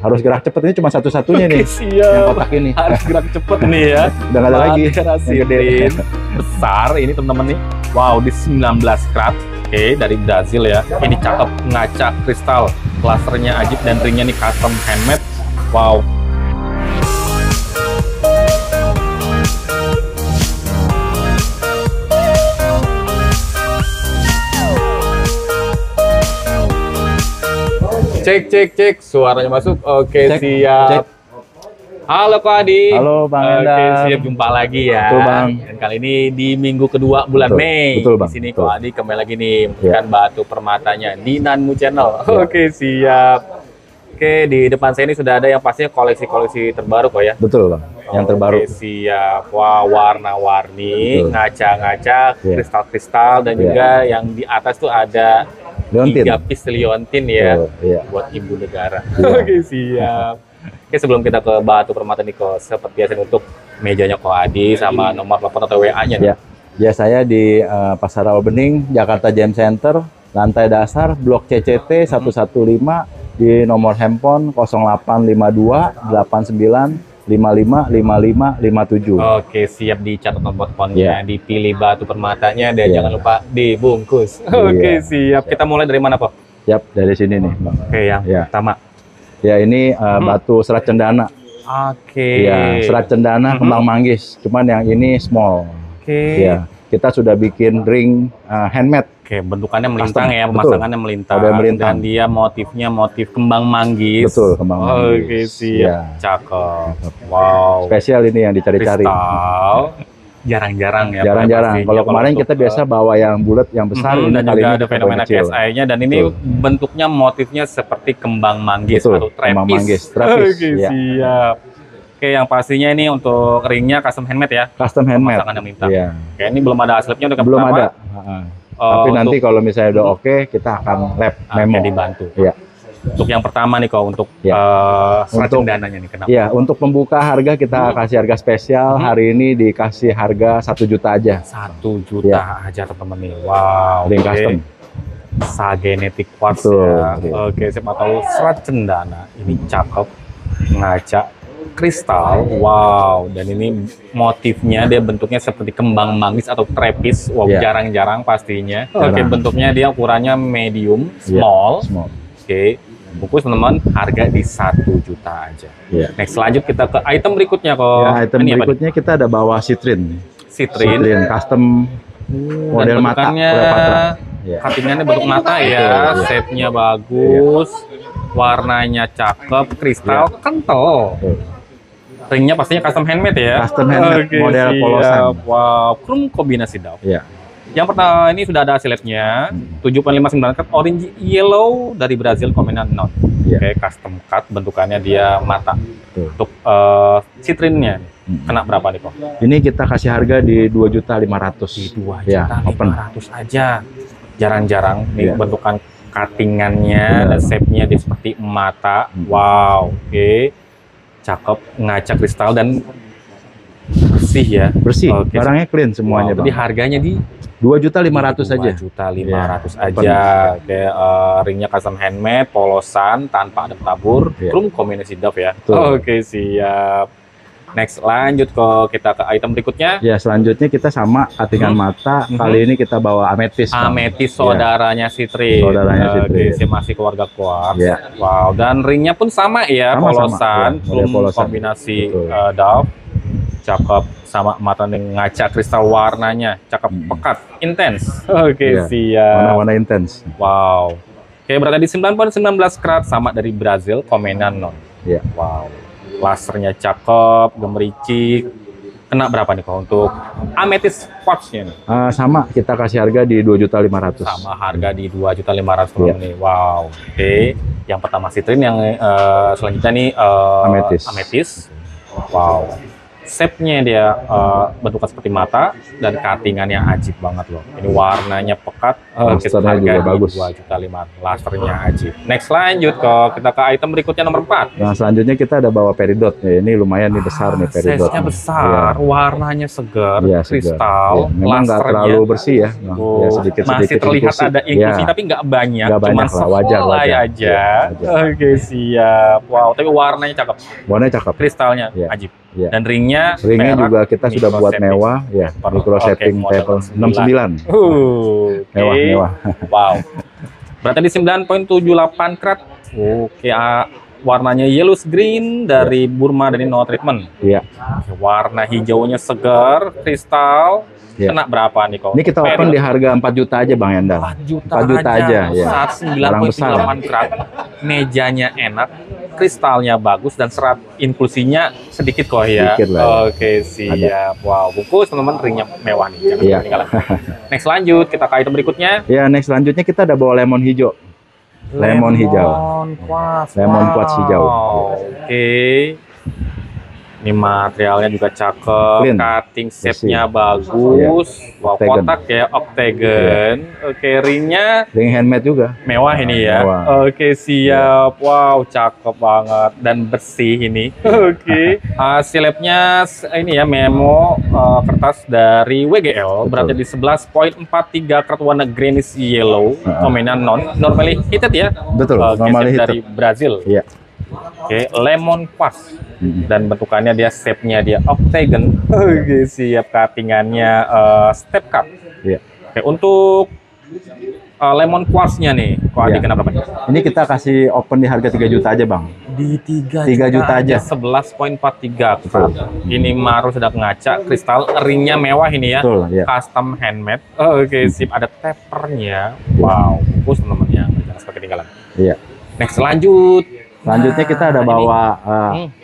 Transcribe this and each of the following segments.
Harus gerak cepet, ini cuma satu-satunya nih. Siap. Yang kotak ini. Harus gerak cepet nih ya. Udah nggak ada lagi. Baterai Yang gede. Citrin besar ini teman-teman nih. Wow, di 19 karat. Oke, dari Brazil ya. Ini cakep, ngaca kristal. Klasernya ajib dan ringnya nih custom handmade. Wow. Cek, suaranya masuk. Oke, Cek, siap. cek. Halo Ko Adi. Halo Bang Oke, Endang. siap jumpa lagi ya. Betul, Bang. Dan kali ini di minggu kedua bulan Betul, Mei. betul, Bang. Di sini Betul. Ko Adi kembali lagi nih memberikan batu permatanya di Nanmu Channel. Ya. Oke, siap. Oke, di depan saya ini sudah ada yang pastinya koleksi-koleksi terbaru kok ya. Betul Bang, yang terbaru. Oke, siap. Wah, warna-warni, Betul. ngaca-ngaca, Ya. kristal-kristal, dan Ya. juga yang di atas tuh ada Leontin. 3 piece liontin ya. Betul, iya. Buat ibu negara. Iya. Oke, siap. Oke, sebelum kita ke batu permata nih Ko, seperti biasa untuk mejanya Ko Adi sama nomor telepon atau WA-nya nih. Ya, ya saya di Pasar Rawa Bening, Jakarta Gem Center, lantai dasar, Blok CCT 115, di nomor handphone 0852 89 55 55 57. Oke, siap, dicatat nomor teleponnya, Iya. dipilih batu permatanya, dan Iya. jangan lupa dibungkus. Iya. Oke, siap. Kita mulai dari mana, Ko? Yap, dari sini nih, Bang. Oke, yang Iya. pertama. Ya, ini batu serat cendana. Oke. Ya, serat cendana kembang manggis. Cuman yang ini small. Oke. Ya, kita sudah bikin ring handmade. Oke, bentukannya melintang Custom, ya, betul. pemasangannya melintang. Ada melintang. Dan dia motifnya motif kembang manggis. Betul, kembang manggis. Oke, siap. Iya. Cakep. Wow. Spesial ini yang dicari-cari. Kristal. Jarang-jarang ya. Jarang-jarang. pastinya. Kalau kemarin untuk, kita biasa bawa yang bulat, yang besar, ini dan kali juga ini ada kita fenomena kecil. KSI-nya, dan ini Betul. bentuknya motifnya seperti kembang manggis Betul, atau trapis. kembang manggis, trapis, Oke, ya. siap. Oke, yang pastinya ini untuk ringnya custom handmade ya. Custom handmade. Pemasangan yang melintang. Iya. Oke, ini belum ada slipnya udah Belum pertama. ada. Tapi nanti kalau misalnya udah oke, kita akan lab memo. dibantu. Iya. Untuk yang pertama nih kok, untuk Ya. serat Untuk- cendananya nih, kenapa? Iya, untuk pembuka harga kita kasih harga spesial. Hari ini dikasih harga 1 juta aja. 1 juta aja teman-teman nih. Wow. Ring oke. custom. Sagenetic quartz Betul, ya. iya. Oke, siapa tahu serat cendana. Ini cakep, ngaca kristal. Wow, dan ini motifnya dia bentuknya seperti kembang manggis atau trapis. Wow, Iya. jarang-jarang pastinya. Oke, Jarang. bentuknya dia ukurannya medium, Iya, small. small. Oke, bungkus teman-teman, harga di 1 juta aja. Iya. Next, lanjut kita ke item berikutnya kok. Ya, item Ini apa nih? berikutnya kita ada bawa citrin. Citrin. Custom model Dan mata, bentukannya, Cleopatra. Iya. cuttingannya bentuk mata ya, Iya. shape-nya bagus, warnanya cakep, kristal kental. Tuh. Ringnya pastinya custom handmade ya. Custom handmade, Oke, model siap. polosan. Wow, chrome kombinasi daun. Iya. Yang pertama ini sudah ada hasilnya 7,59 cut orange yellow dari Brazil Comenan Not. Iya. Oke, custom cut, bentukannya dia mata. Tuh. Untuk citrinnya kena berapa nih kok? Ini kita kasih harga di 2.500.000. Di 2 Ya, juta open. 500 aja. Jarang-jarang nih Iya. bentukan cuttingannya Benar. dan shape-nya dia seperti mata. Wow, oke. Cakep, ngaca kristal dan bersih ya. Bersih, Oke. barangnya clean semuanya, Wow, jadi Bang. harganya di 2.500.000 aja. 2.500.000 Iya, aja. Oke, ringnya custom handmade, polosan tanpa ada tabur, Iya. chrome kombinasi dove ya. Betul. Oke, siap. Next, lanjut ke kita ke item berikutnya. Ya, selanjutnya kita sama cuttingan mata. Kali ini kita bawa ametis. Bang. Ametis Ya. saudaranya Citrin. Saudaranya Oke, Citrin. masih keluarga quartz. Ya. Wow, dan ringnya pun sama ya, Sama-sama, polosan, ya, model chrome polosan. kombinasi Betul. dove. Cakep, sama mata dengan ngaca kristal, warnanya cakep, pekat, intens. Oke, Iya. siap. Warna-warna intens. Wow. Oke, berada di 9,19 karat, sama dari Brazil, Comenan Non. Ya. Wow. Lasernya cakep, gemericik. Kena berapa nih kok untuk ametis quartz-nya nih? Sama kita kasih harga di 2.500.000. Sama harga di 2.500.000 Iya. nih. Wow. Oke. Yang pertama citrin, yang selanjutnya nih Ametis. ametis. Wow. Shape-nya dia bentuknya seperti mata dan cuttingannya ajib banget loh. Ini warnanya pekat, Lasternya juga bagus. 2.500.000. Lasternya ajib. Next lanjut kita ke item berikutnya nomor 4. Nah, selanjutnya kita ada bawa peridot. Ya, ini lumayan nih besar nih peridot. Size-nya besar, warnanya segar, Iya, segar. kristal, Ya, memang nggak lasternya terlalu bersih ya. Nah, ya sedikit-sedikit masih terlihat inklusi. ada inklusi Ya. tapi nggak banyak, Nggak cuma banyak lah, wajar, sehelai wajar. aja. Ya, wajar. Oke, siap. Wow, tapi warnanya cakep, Warnanya cakep. kristalnya Ya. ajib. Ya. Dan ringnya Ringnya merah, juga kita sudah micro buat shaping. mewah, ya. Micro Oke, shaping model table 69. 69. Oke. Mewah. Wow. Berarti di 9.78 karat. Oke, warnanya yellow green dari Burma dari No Treatment. Iya. Oke, warna hijaunya segar, kristal. Ya. Kena berapa nih kok? Ini kita open di harga 4 juta aja Bang Yandal. 4 juta, 4 juta aja, ya. Saat Barang besar. 9.8 karat. Mejanya enak, kristalnya bagus dan serat inklusinya sedikit kok ya. Sedikit lah, ya. Oke, siap. Wow, bungkus teman-teman, ringnya mewah nih. Jangan Iya. ketinggalan. Next lanjut, kita ke item berikutnya. Ya, next selanjutnya kita ada bawa lemon hijau. Lemon hijau. Quartz. Lemon quartz hijau. Oke. Ini materialnya juga cakep, Clean. cutting shape-nya bagus. Wow, Octagon. kotak ya, octagon. Oke, ringnya Ring handmade juga. mewah ini ya. Mewah. Oke, siap. Wow, cakep banget dan bersih ini. Oke. Hasil labnya ini ya, memo kertas dari WGL, Betul. berada di 11.43 karat warna greenish yellow, dominan normally heated ya. Betul, Oke, normally shape heated. dari Brazil. Iya. Oke, lemon quartz. Dan bentukannya dia shape-nya dia octagon. Oke, siap, cuttingannya step cut. Iya. Oke, untuk lemon quartz-nya nih, kok Iya. Adi kenapa nih? Ini kita kasih open di harga 3 juta aja, Bang. Di 3 juta aja. 11.43 karat. Ini Maru sudah ngaca, kristal, ringnya mewah ini ya. Betul, iya. Custom handmade. Oke, sip, ada tapernya. Wow, bagus teman-teman ya, jangan sampai ketinggalan. Iya. Next lanjut. Selanjutnya kita ada Nah, bawa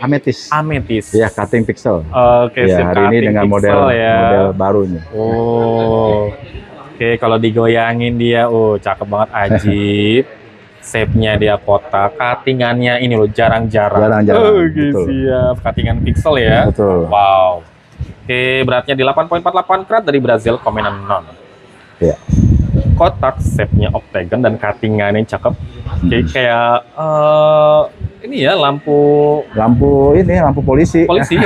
ametis. Ametis. Ya, cutting pixel. Oke, Ya, sip, hari ini cutting dengan pixel model ya. model baru nih. Oh, oke, kalau digoyangin dia, cakep banget, ajib. Shape-nya dia kotak, cuttingannya ini loh jarang-jarang. Jarang-jarang, Oke, betul. siap, cuttingan pixel ya. Betul. Wow. Oke, beratnya di 8.48 karat dari Brazil, komenan non. Iya. Kotak, shape-nya octagon dan cuttingannya cakep. Oke, kayak ini ya lampu Lampu polisi. polisi.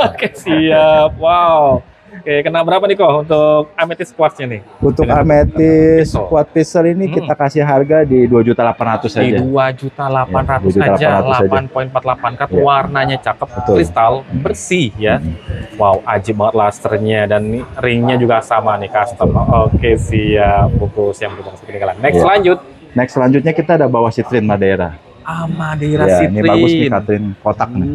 Oke, siap. Wow. Oke, kena berapa nih kok untuk amethyst quartz-nya nih? Untuk Dengan ametis pixel. quad pixel ini kita kasih harga di 2.800.000 Di aja. 2.800.000 Ya, aja, 2.800.000 aja. 8.48 karat, Ya. warnanya cakep, Betul. kristal, bersih ya. Wow, ajib banget lasternya dan nih, ringnya juga sama nih, custom. Oke, siap, bungkus yang berhubungan seperti ketinggalan. Next Ya. lanjut. Next selanjutnya kita ada bawa Citrine Madeira. Madeira Ya, Citrine. ini bagus nih Citrine kotak nih.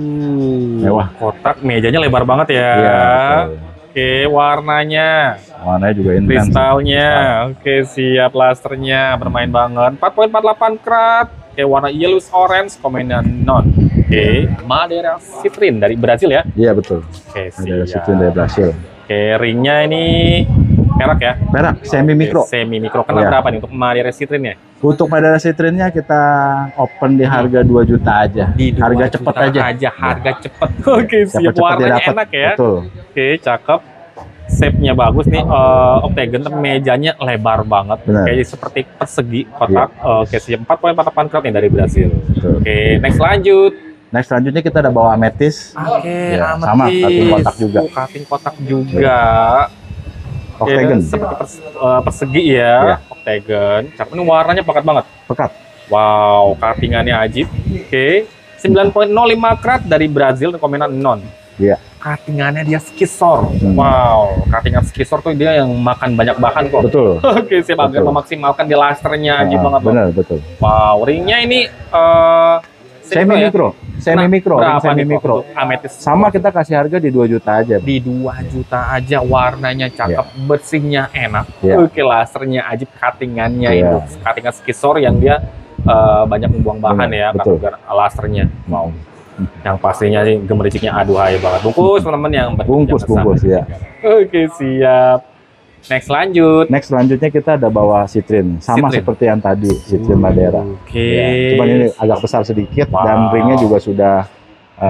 Mewah. Kotak, mejanya lebar banget ya. Iya, betul. Oke, warnanya, Warnanya juga intens. kristalnya, oke, siap, lasternya bermain banget. 4.48 karat. Oke, warna yellow orange, kombinasi non. Oke, Madeira Citrine dari Brazil ya. Iya, betul. Oke, Madeira siap. Citrine dari Brasil. Oke, ringnya ini perak ya. Perak, semi mikro. Oke, semi mikro. Kena Iya. berapa nih untuk Madeira Citrine-nya? Untuk Madeira Citrine-nya kita open di harga 2 juta aja. Di 2 Harga juta cepet aja. harga cepet. Oke, siap, Cepet-cepet dia warnanya dapat. enak ya. Betul. Oke, cakep. Shape-nya bagus nih, octagon, tapi mejanya lebar banget. Benar. Kayak seperti persegi kotak. Oke, siap, 4.48 karat nih dari Brasil. Betul. Oke, next lanjut. Next selanjutnya kita ada bawa ametis. Oke, Ya, sama, cutting kotak juga. Cutting kotak juga. Oke, Octagon. seperti persegi ya, Ya. octagon. Cakep, ini warnanya pekat banget. Pekat. Wow, cuttingannya ajib. Oke, 9.05 karat dari Brazil, rekomenan non. Iya. Cuttingannya dia skisor. Wow, cuttingan skisor tuh dia yang makan banyak bahan kok. Betul. Oke, siap, agar Betul. memaksimalkan di lasternya ajib banget loh. Benar, betul. Wow, ringnya ini Semi mikro. Semi mikro, ring Berapa semi nih kok mikro. untuk amethyst? Sama kita kasih harga di 2 juta aja. Di 2 juta aja, warnanya cakep, bersihnya enak. Iya. Oke, lasernya ajib, cuttingannya Iya. itu cuttingan skisor yang dia banyak membuang bahan ya, Betul. karena lasernya. Wow. Yang pastinya sih gemericiknya aduhai banget. Bungkus teman-teman yang Bungkus, berjasa. bungkus, ya. Oke, siap. Next lanjut. Next selanjutnya kita ada bawa Citrine. Sama Citrine. seperti yang tadi, Citrine Madeira. Oke. Ya, cuman ini agak besar sedikit dan Wow. ringnya juga sudah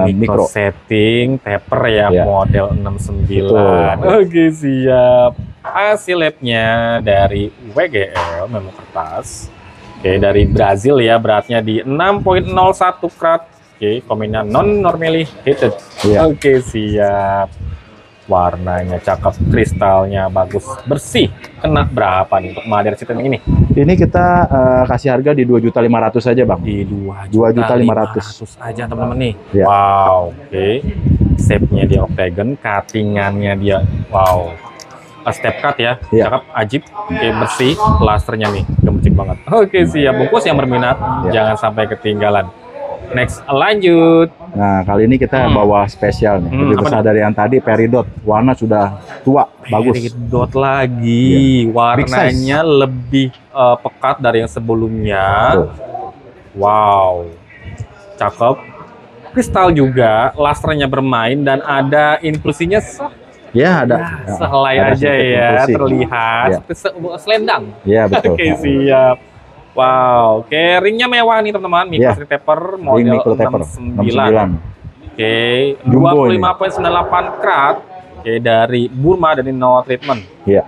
mikro. setting taper ya, Ya. model 69. Betul. Oke, siap. Hasil labnya dari WGL memo kertas. Oke, dari Brazil ya, beratnya di 6,01 karat. Oke, komennya non normally heated. Iya. Oke, siap. Warnanya cakep, kristalnya bagus, bersih. Kena berapa nih untuk Madeira Citrine ini? Ini kita kasih harga di 2.500.000 aja, Bang. Di 2.500.000 aja teman-teman nih. Ya. Wow, oke. Shape-nya dia octagon, cuttingannya dia wow. Step cut ya, Ya. cakep, ajib, oke, bersih, plasternya nih, gemercik banget. Oke, siap. Bungkus yang berminat, Ya. jangan sampai ketinggalan. Next, lanjut. Nah, kali ini kita bawa spesial nih. Lebih apa besar dari yang tadi, peridot. Warna sudah tua, bagus. Dot lagi, Iya. warnanya lebih pekat dari yang sebelumnya. Tuh. Wow, cakep. Kristal juga, lasernya bermain dan ada inklusinya Ya, ada. sehelai ada aja sedikit ya, inklusi. terlihat Ya. seperti selendang. Iya, betul. Oke, siap. Wow, oke, ringnya mewah nih teman-teman, Ya. micro taper Ring model micro taper 69. Oke, Jumbo 25,98 karat. Oke, dari Burma dari No Treatment. Iya.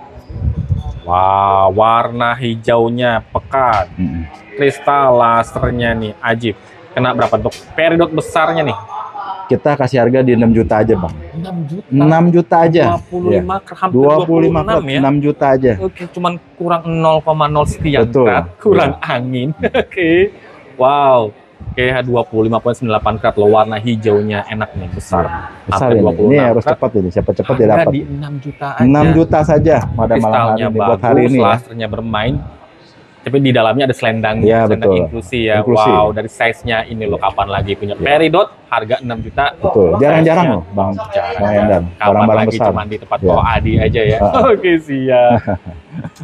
Wow, warna hijaunya pekat. Kristal lasernya nih ajib. Kena berapa untuk peridot besarnya nih? Kita kasih harga di 6 juta aja, Bang. 6 juta. 6 juta aja. 25 Iya. hampir 25 26 ya. 6 juta aja. Oke, cuman kurang 0,0 sekian Betul. karat, kurang angin. Oke. Wow. Oke, 25,98 karat loh, warna hijaunya enak nih, besar. Besar Hampir ini. 26 Ini harus karat. cepat ini. Siapa cepat dia Harga dapat. di 6 juta aja. 6 juta saja pada malam hari Kristalnya ini bagus, buat hari ini ya. lasernya bermain. Tapi di dalamnya ada selendang, Iya, selendang betul. inklusi ya. Inklusi. Wow, dari size-nya ini loh, kapan lagi punya peridot harga 6 juta. Betul. Jarang-jarang Size-nya loh, Bang. jarang. Bang Endan. Kapan Barang-barang lagi besar. cuma di tempat Ya. Ko Adi aja ya. Oke, siap.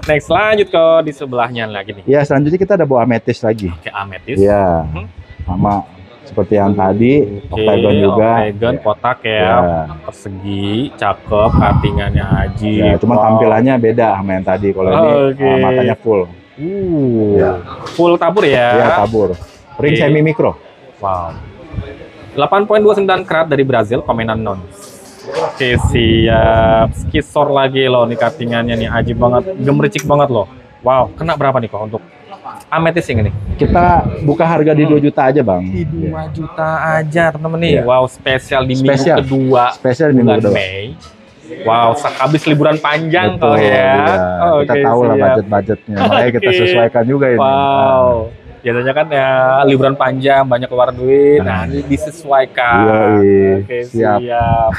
Next, lanjut ke di sebelahnya lagi nih. Ya, selanjutnya kita ada bawa ametis lagi. Oke, ametis. Ya. Sama seperti yang tadi, Oke, octagon juga. octagon, Ya. kotak ya. Ya. Persegi, cakep, cuttingannya ajib. Ya, cuma Wow. tampilannya beda sama yang tadi. Kalau ini Oke. matanya full. Ya. Full tabur ya. Ya, tabur. Ring Oke. semi mikro. Wow. 8,29 karat dari Brazil, komenan non. Oke, siap. Skisor lagi loh nih cuttingannya nih, ajib banget, gemericik banget loh. Wow, kena berapa nih kok untuk ametis yang ini? Kita buka harga di 2 juta aja, Bang. Di 2 Ya. juta aja teman-teman nih. Iya. Wow, spesial di Spesial. minggu kedua Spesial di minggu bulan kedua. Mei. Wow, habis liburan panjang kok Betul, ya. iya. Kita Oke, tahu lah siap. budget-budgetnya. Makanya kita Oke. sesuaikan juga ini. Wow. Biasanya kan ya liburan panjang banyak keluar duit. Nah, ini disesuaikan. Yoi. Oke, Siap. siap.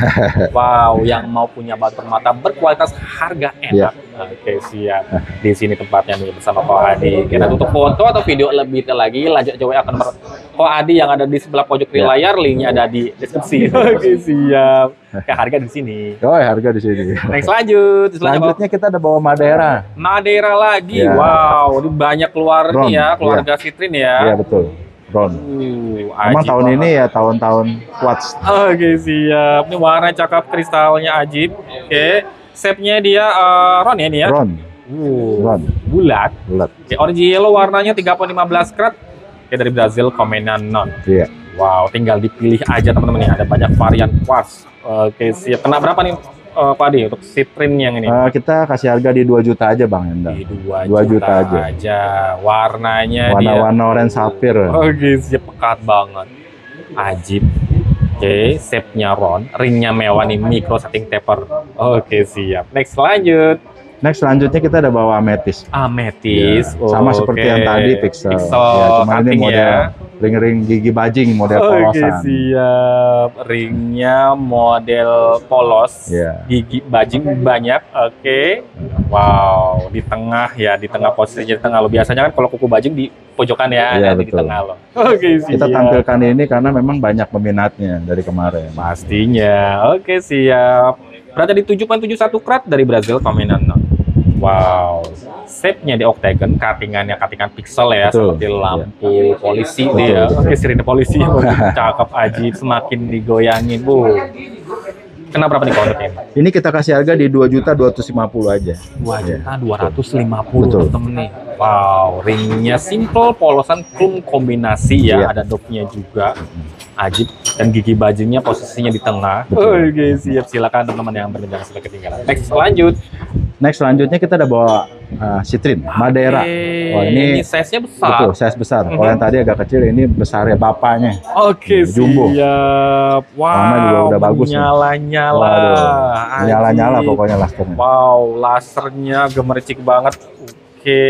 Wow, yang mau punya bahan permata berkualitas, harga enak. Oke, siap. Di sini tempatnya nih bersama Ko Adi. Kita tutup foto atau video lebih detail lagi, lanjut aja WA ke nomor Ko Adi yang ada di sebelah pojok kiri layar, linknya ada di deskripsi. Oke, siap. Oke, harga di sini. Oh, harga di sini. Next, lanjut. Selanjutnya kita ada bawa Madeira. Madeira lagi. Ya. Wow, ini banyak keluar Ron, nih ya, keluarga Citrine ya. Iya, betul. Ron. Memang Ajib tahun banget. ini ya tahun-tahun quartz. Oke, siap. Ini warna cakep, kristalnya ajib. Oke, shape-nya dia Ron ya ini ya. Ron. Ron. Bulat. Bulat. Oke, orange yellow warnanya 3,15 karat. Oke, dari Brazil, komenan non. Iya. Wow, tinggal dipilih aja teman-teman nih. Ada banyak varian quartz. Oke, siap. Kena berapa nih Pak Adi untuk Citrine yang ini? Kita kasih harga di 2 juta aja, Bang Enda. Di 2 2 juta, juta aja. Warnanya Warna-warna orange sapphire. Oke, siap, pekat banget. Ajib. Oke, shape-nya Ron, ringnya mewah nih, micro setting taper. Oke, siap. Next, lanjut. Next selanjutnya kita ada bawa ametis. Ametis. Ya, sama seperti yang tadi pixel. Pixel Ya, cuma ini cutting model ya. ring-ring gigi bajing model Oke, polosan. siap. Ringnya model polos. Ya. Gigi bajing banyak. Oke. Wow, di tengah ya, di tengah posisinya di tengah lo. Biasanya kan kalau kuku bajing di pojokan ya, Iya, nanti di betul. tengah lo. Oke, siap. Kita tampilkan ini karena memang banyak peminatnya dari kemarin. Pastinya. Oke, siap. Berada di 7,71 karat dari Brazil, komenan non. Wow. Shape-nya di octagon, cuttingannya cuttingan pixel ya, Betul. seperti lampu polisi Betul. dia. Oke, sirine polisi. Cakep, ajib, semakin digoyangin. Kena berapa nih kalau ini? Ini kita kasih harga di 2.250.000 aja. 2.250.000 Betul. temen nih. Wow, ringnya simple, polosan, chrome kombinasi ya. Iya. Ada dopnya juga. Ajib, dan gigi bajunya posisinya di tengah. Betul. Oke, siap. Silakan teman-teman yang berminat sampai ketinggalan. Next, lanjut. Next selanjutnya kita udah bawa Citrine Madeira. Wah, Ini size-nya besar. betul, size besar. Kalau yang tadi agak kecil, ini besarnya bapaknya. Oke, Jumbo. siap. Wow, Warna juga udah bagus nih. Nyala-nyala. Waduh, nyala-nyala Ajib. pokoknya lasernya. Wow, lasernya gemericik banget. Oke.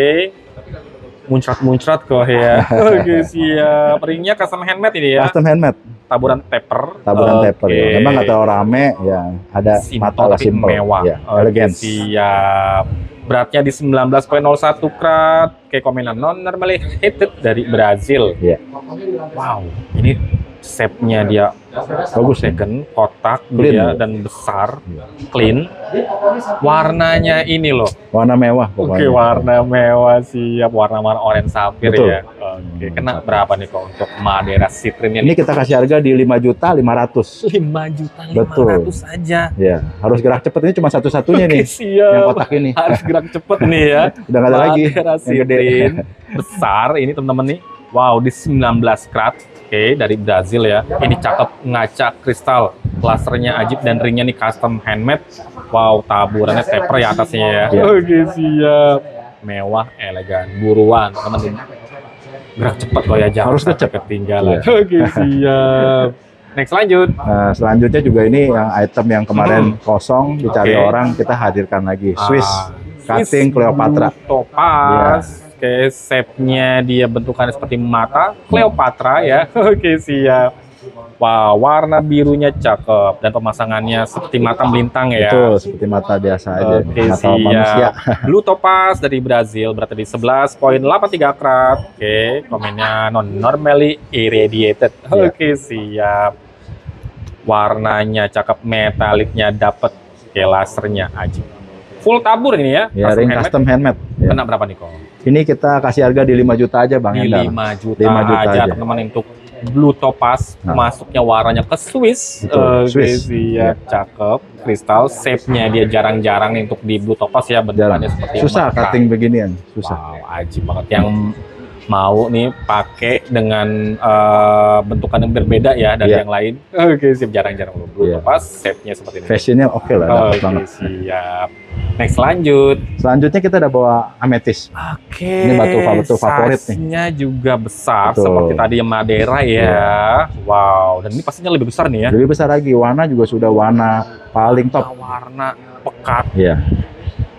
Muncrat-muncrat kok ya. Oke, siap. Ringnya custom handmade ini ya. Custom handmade, Taburan paper. taburan paper ya. Oke. Memang nggak terlalu rame, ya ada mata lah tapi simple, mewah. ya, Oke, elegance. siap. Beratnya di 19,01 karat. Kayak komenan non normally heated dari Brazil. Ya, Wow, ini shape-nya dia bagus ya. second, kotak Clean. dia dan besar, clean. Warnanya ini loh. Warna mewah Oke, pokoknya. warna mewah, siap, warna-warna orange sapphire Betul. ya. Oke, kena berapa nih kok untuk Madeira Citrine Ini kita kasih harga di 5.500.000. 5.500.000 aja. Ya, harus gerak cepet, ini cuma satu-satunya Oke, nih siap. yang kotak ini. Harus gerak cepet nih ya. Udah nggak ada lagi Madeira yang gede. Citrine besar ini teman-teman nih. Wow, di 19 karat. Oke, dari Brazil ya. Ini cakep, ngaca kristal. Lasernya ajib dan ringnya nih custom handmade. Wow, taburannya taper ya atasnya ya. Iya. Oke, siap. Mewah, elegan. Buruan, teman-teman. Gerak cepat kok ya, jangan Harus sampai kecep. ketinggalan. Iya. Oke, siap. Next, lanjut. Nah, selanjutnya juga ini yang item yang kemarin kosong dicari Oke. orang, kita hadirkan lagi. Swiss Swiss cutting Cleopatra. Blue Topaz. Oke, shape-nya dia bentukannya seperti mata Cleopatra ya. Oke, siap. Wow, warna birunya cakep dan pemasangannya seperti mata melintang ya. Betul, seperti mata biasa aja. Oke, Mata manusia. siap. Blue Topaz dari Brazil berarti di 11,83 karat. Oke, komennya non normally irradiated. Iya. Oke, siap. Warnanya cakep, metaliknya dapet. Oke, lasernya aja. Full tabur ini ya. Ya, ring custom handmade. Ya. Kena berapa nih kok? Ini kita kasih harga di 5 juta aja Bang Di Endar. 5 juta, 5 juta aja, aja. teman-teman untuk Blue Topaz. Nah. Masuknya warnanya ke Swiss. Betul, Swiss. Iya, cakep. Kristal, shape-nya dia jarang-jarang nih untuk di Blue Topaz ya, Jarang. bentukannya seperti Susah mata. cutting beginian, susah. Wow, ajib banget. Yang mau nih pakai dengan bentukan yang berbeda ya dari Iya. yang lain. Oke, siap, jarang-jarang loh. Blue Iya. Topaz, shape-nya seperti ini. Fashionnya oke lah, Oke, dapet banget. siap. Next, lanjut. Selanjutnya kita udah bawa ametis. Oke. Ini batu favorit nih. Size-nya juga besar Betul. seperti tadi yang Madeira ya. Wow, dan ini pastinya lebih besar nih ya. Lebih besar lagi, warna juga sudah warna paling top. Warna pekat, Iya,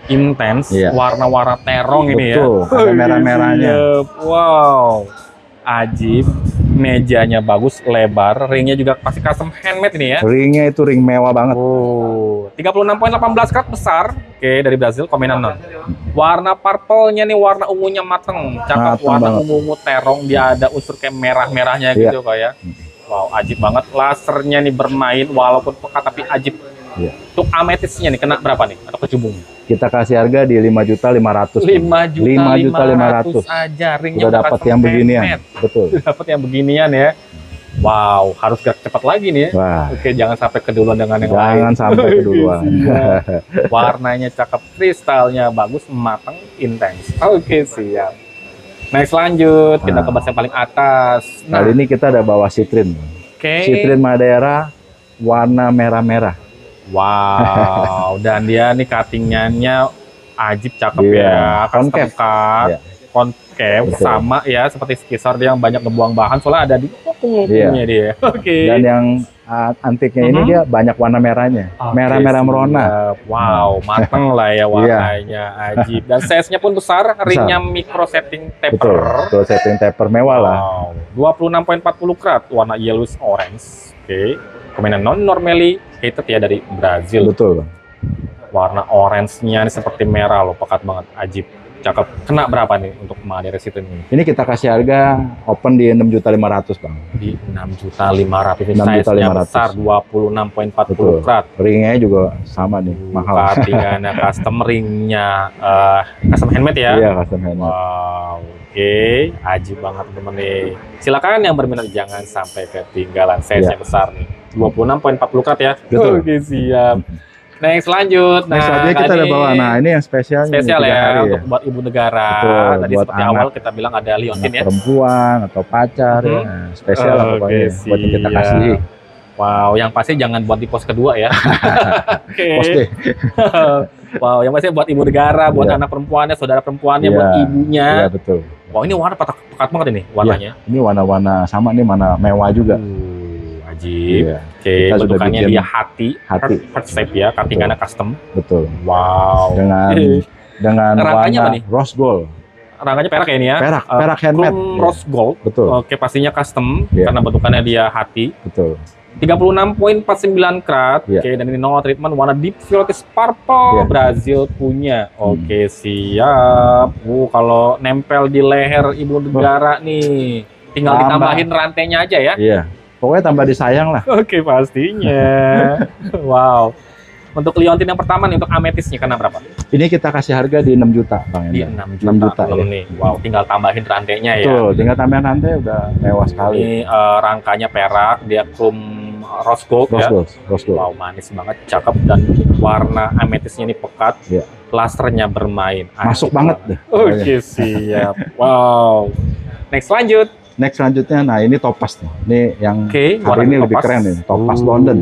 intens, Iya. warna-warna terong ini ya. betul. Ada merah-merahnya. Siap. Wow. Ajib. Mejanya bagus, lebar, ringnya juga pasti custom handmade ini ya. Ringnya itu ring mewah banget. Oh, 36,18 karat besar. Oke, dari Brazil, komenan non. Warna purple-nya nih warna ungunya mateng. Cakep, Mateng warna banget. ungu-ungu terong, dia ada unsur kayak merah-merahnya Iya. gitu kok ya. Wow, ajib banget. Lasernya nih bermain walaupun pekat tapi ajib. Iya. Untuk ametisnya nih kena berapa nih? Atau kecubung? Kita kasih harga di 5.500.000. 5.500.000 aja. Ringnya Udah dapat custom yang beginian. handmade. Betul. Dapat yang beginian ya. Wow, harus gerak cepat lagi nih ya. Wah, Oke, jangan sampai keduluan dengan yang lain. jangan sampai keduluan. Iya. Warnanya cakep, kristalnya bagus, matang, intens. Oke, siap. Next, lanjut. Kita Nah. ke bas yang paling atas. Nah, Kali ini kita ada bawa Citrine. oke. Citrine Madeira warna merah-merah. Wow, dan dia nih cuttingannya ajib, cakep Iya, ya. Custom concave. cut, Iya. concave, Betul. sama ya seperti skisar dia yang banyak ngebuang bahan, soalnya ada di punggung-punggungnya dia. Oke. Dan yang antiknya ini Mhm. dia banyak warna merahnya. Oke, Merah-merah siap. merona. Wow, mateng lah ya warnanya, ajib. Dan size-nya pun besar, ringnya micro setting Betul. taper. Betul, setting taper mewah lah. Wow, 26,40 karat, warna yellowish orange. Oke, komenan non normally hated ya dari Brazil. Betul. Warna orange-nya ini seperti merah loh, pekat banget, ajib. Cakep. Kena berapa nih untuk Madeira Citrine ini? Ini kita kasih harga open di 6.500.000 Bang. Di 6.500.000. Ini 6.500.000. size-nya besar, 26,40 Betul. karat. Ringnya juga sama nih, mahal. Cuttingannya custom, ringnya custom handmade ya. Iya, custom handmade. Wow, oke, ajib banget temen nih. Silakan yang berminat jangan sampai ketinggalan, size-nya Iya. besar nih. 26,40 karat ya. Betul. Oke, siap. Next lanjut. Next aja kita tadi ada bawa. Nah, ini yang spesial spesial nih, 3 ya hari untuk buat ibu negara. Betul, Tadi buat seperti anak, awal kita bilang ada liontin anak ya. perempuan atau pacar ya. Spesial lah Oke, pokoknya buat yang kita siap. kasih. Wow, yang pasti jangan buat di pos kedua ya. Oke. Pos deh. Wow, yang pasti buat ibu negara, buat Iya. anak perempuannya, saudara perempuannya, Iya. buat ibunya. Iya, betul. Wow, ini warna pekat banget ini warnanya. Ini warna-warna sama nih, mana mewah juga. Ajib. Iya. Oke, Kita sudah bentukannya bikin dia hati, hati. heart shape ya, cuttingannya custom. Betul. Wow. Dengan Rangkanya apa warna nih? rose gold. Rangkanya perak ya ini ya. Perak handmade. Chrome Iya. rose gold. Betul. Oke, pastinya custom Iya. karena bentukannya dia hati. Betul. 36.49 karat. Iya. Oke, dan ini no treatment warna deep violet purple Iya. Brazil punya. Oke, siap. Kalau nempel di leher ibu negara nih, tinggal Tambah. ditambahin rantainya aja ya. Iya. Pokoknya tambah disayang lah. Oke, pastinya. Wow. Untuk liontin yang pertama nih, untuk ametisnya kena berapa? Ini kita kasih harga di 6 juta, Bang Di Endang. 6 juta, ya. nih. Wow, tinggal tambahin rantainya ya. Betul, tinggal tambahan rantai udah mewah sekali. Ini rangkanya perak, dia chrome rose gold ya. Rose gold. Wow, manis banget, cakep, dan warna ametisnya ini pekat. Iya. Plasternya bermain. Masuk Asik banget deh. Oke, siap. Wow. Next lanjut. Next selanjutnya, nah ini topaz nih. Ini yang Oke, hari ini lebih keren nih, topaz London.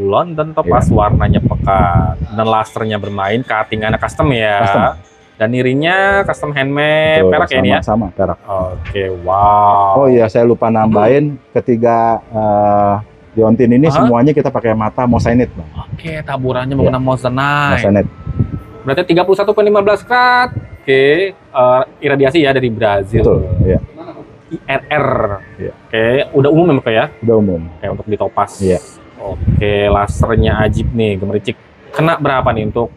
London topaz warnanya pekat dan lasternya bermain, cuttingannya custom ya. Custom. Dan irinya custom handmade, Betul, perak ya ini ya. Sama perak. Oke, wow. Oh iya, saya lupa nambahin ketiga liontin ini semuanya kita pakai mata mosainit, Bang. Oke, taburannya menggunakan moissanite. Mosainit. Berarti 31.15 karat. Oke, iradiasi ya dari Brazil. Betul, iya. IRR. Iya. Oke, udah umum ya, Pak ya? Udah umum. Oke, untuk di topaz. Iya. Oke, lasernya ajib nih, gemericik. Kena berapa nih untuk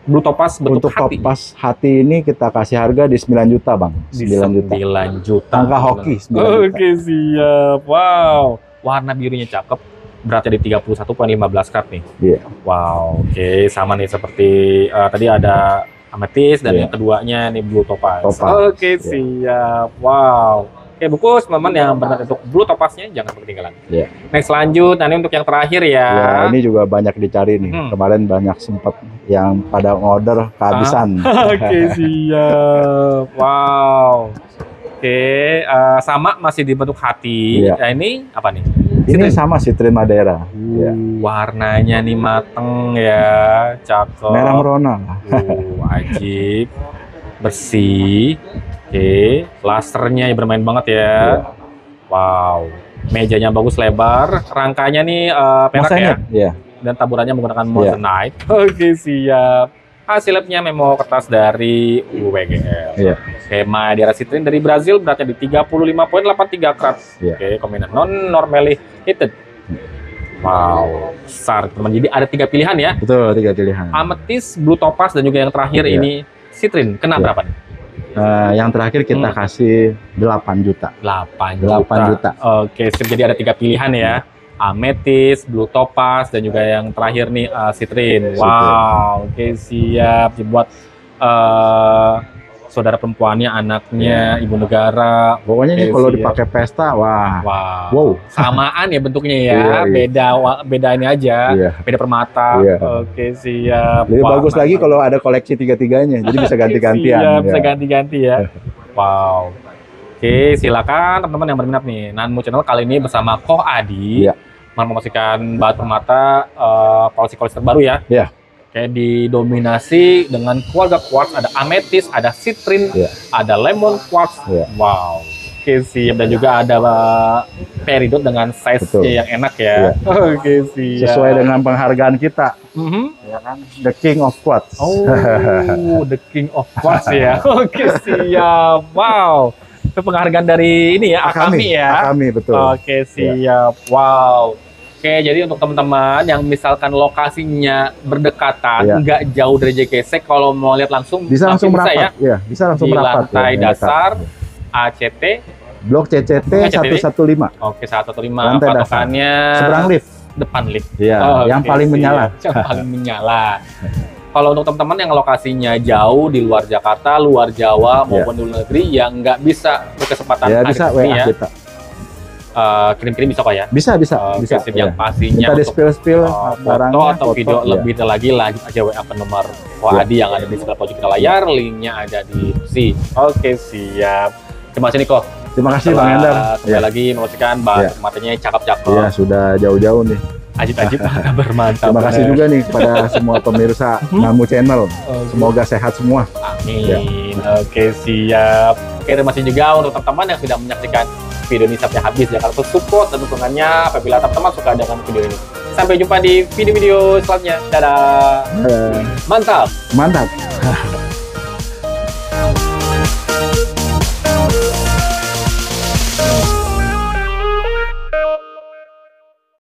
blue topaz bentuk Untuk hati? topaz hati ini kita kasih harga di 9 juta, Bang. Di 9 juta. 9 juta. Angka hoki 9 juta. Oke, siap. Wow. Warna birunya cakep. Beratnya di 31.15 karat nih. Iya. Wow, oke. Sama nih seperti tadi ada ametis dan Iya. yang keduanya nih blue topaz. Topaz. Oke, siap. Wow. Oke, bukus teman-teman yang benar untuk blue topaznya jangan ketinggalan. Iya. Next lanjut, nah ini untuk yang terakhir ya. Ya, ini juga banyak dicari nih. Kemarin banyak sempat yang pada order kehabisan. Oke, siap. Wow. Oke, sama masih dibentuk hati. Iya. Nah, ini apa nih? Ini sama Citrin Madeira. Ya. Warnanya nih mateng ya, cakep. Merah merona. Ajib, bersih. Oke, lasernya ya bermain banget ya. Wow, mejanya bagus lebar, rangkanya nih perak ya. Iya. Dan taburannya menggunakan moissanite. Oke, siap. Hasilnya memo kertas dari UWGL. Iya. Oke, Madeira Citrin dari Brazil beratnya di 35.83 karat. Iya. Oke, kombinasi non-normally heated. Wow, besar teman. Jadi ada 3 pilihan ya. Betul, 3 pilihan. Ametis, blue topaz, dan juga yang terakhir Iya. ini Citrin. Kena Iya. berapa nih? Yang terakhir kita kasih 8 juta. 8 juta. Oke, sip. Jadi ada 3 pilihan ya. Ametis, blue topaz, dan juga yang terakhir nih Citrin. Wow, oke, siap. Buat saudara perempuannya, anaknya, ibu negara. Pokoknya ini Oke, kalau siap. dipakai pesta, wah. Wow. Samaan ya bentuknya ya. Iya. Beda ini aja. Iya. Beda permata. Iya. Oke, siap. Lebih Wah, bagus lagi mantap. kalau ada koleksi 3-3-nya. Jadi bisa ganti-gantian. Siap, bisa Ya. ganti-ganti ya. Wow. Oke, silakan teman-teman yang berminat nih. Nanmu Channel kali ini bersama Ko Adi. Iya. Mempromosikan bahan permata koleksi-koleksi terbaru ya. Iya. Oke, didominasi dengan keluarga quartz, ada ametis, ada citrin, Iya. ada lemon quartz. Iya. Wow. Oke, siap. Dan juga ada peridot dengan Betul. size-nya yang enak ya. Iya. Oke, siap. Sesuai dengan penghargaan kita. Mhm. Ya kan? The King of Quartz. Oh, the King of Quartz ya. Oke, siap. Wow. Itu penghargaan dari ini ya, Akami ya. Akami, betul. Oke, siap. Wow. Oke, jadi untuk teman-teman yang misalkan lokasinya berdekatan, Iya. nggak jauh dari JKC, kalau mau lihat langsung Bisa langsung bisa merapat. ya. Ya, bisa langsung Di merapat. lantai ya, dasar dekat. ACT. Blok CCT CCT. 115. Oke, 115. Lantai dasar. Patokannya Seberang lift. depan lift. Iya, yang Oke, paling siap. menyala. Yang paling menyala. Kalau untuk teman-teman yang lokasinya jauh di luar Jakarta, luar Jawa maupun di luar negeri yang nggak bisa berkesempatan Ya, hadir bisa ke sini WA ya. kita. kirim-kirim bisa kok ya? Bisa, bisa, Oke, bisa. sip, yang pastinya Minta di untuk spill foto atau video iya. lebih lagi lanjut aja WA ke nomor Adi yang ada di sebelah pojok kita layar, linknya ada di deskripsi. Oke, siap. Terima kasih Niko. Terima kasih Bang Endar. Kembali lagi memastikan bahan matanya cakep-cakep. Iya, sudah jauh-jauh nih. Ajib-ajib kabar mantap. Terima kasih juga nih kepada semua pemirsa Namu Channel. Semoga sehat semua. Amin. Oke, siap. Oke, terima kasih juga untuk teman-teman yang sudah menyaksikan video ini sampai habis. Jangan lupa support dan dukungannya apabila teman-teman suka dengan video ini. Sampai jumpa di video-video selanjutnya. Dadah. Dadah. Mantap. Mantap.